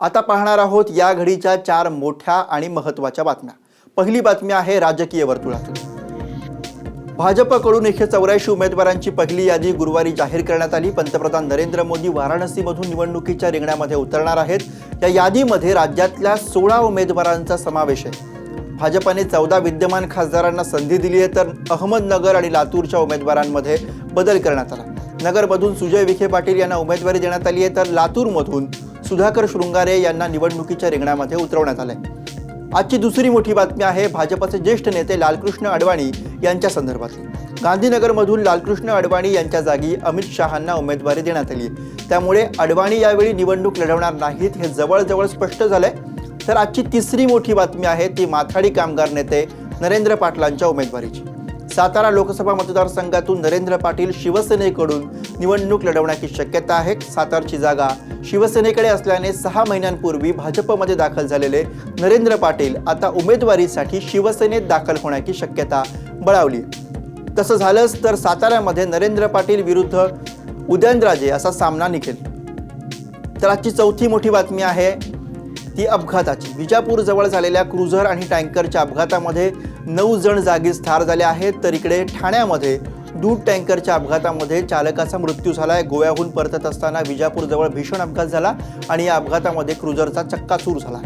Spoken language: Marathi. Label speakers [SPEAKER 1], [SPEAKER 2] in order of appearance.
[SPEAKER 1] आता पाहणार आहोत या घडीच्या 4 मोठ्या आणि महत्त्वाच्या बातम्या। पहिली बातमी आहे राजकीय वर्तुळातून। भाजपकडून 184 उमेदवारांची पहिली यादी गुरुवारी जाहीर करण्यात आली। पंतप्रधान नरेंद्र मोदी वाराणसीमधून निवडणुकीच्या रिंगणामध्ये उतरणार आहेत। या यादीमध्ये राज्यातल्या 16 उमेदवारांचा समावेश आहे। भाजपने 14 विद्यमान खासदारांना संधी दिली आहे, तर अहमदनगर आणि लातूरच्या उमेदवारांमध्ये बदल करण्यात आला। नगरमधून सुजय विखे पाटील यांना उमेदवारी देण्यात आली आहे, तर लातूरमधून सुधाकर शृंगारे यांना निवडणुकीच्या रिंगणामध्ये उतरवण्यात आले। आजची दुसरी मोठी बातमी आहे भाजपचे ज्येष्ठ नेते लालकृष्ण अडवाणी यांच्या संदर्भातली। गांधीनगरमधून लालकृष्ण अडवाणी यांच्या जागी अमित शहांना उमेदवारी देण्यात आली, त्यामुळे अडवाणी यावेळी निवडणूक लढवणार नाहीत हे जवळजवळ स्पष्ट झालंय। तर आजची तिसरी मोठी बातमी आहे ती माथाडी कामगार नेते नरेंद्र पाटलांच्या उमेदवारीची। सातारा लोकसभा मतदारसंघातून नरेंद्र पाटील शिवसेनेकडून निवडणूक लढवण्याची शक्यता आहे। सातारची जागा शिवसेनेकडे असल्याने 6 महिन्यांपूर्वी भाजपमध्ये दाखल झालेले नरेंद्र पाटील आता उमेदवारीसाठी शिवसेनेत दाखल होण्याची शक्यता बळावली। तसं झालंच तर साताऱ्यामध्ये नरेंद्र पाटील विरुद्ध उदयनराजे असा सामना निघेल। तर आजची चौथी मोठी बातमी आहे ती अपघाताची। विजापूर जवळ झालेल्या क्रुझर आणि टँकरच्या अपघातामध्ये 9 जण जागीच ठार झाले आहेत, तर इकडे ठाण्यामध्ये दूध टँकरच्या अपघातामध्ये चालकाचा मृत्यू झालाय। गोव्याहून परतत असताना विजापूर जवळ भीषण अपघात झाला आणि या अपघातामध्ये क्रुझरचा चक्काचूर झाला।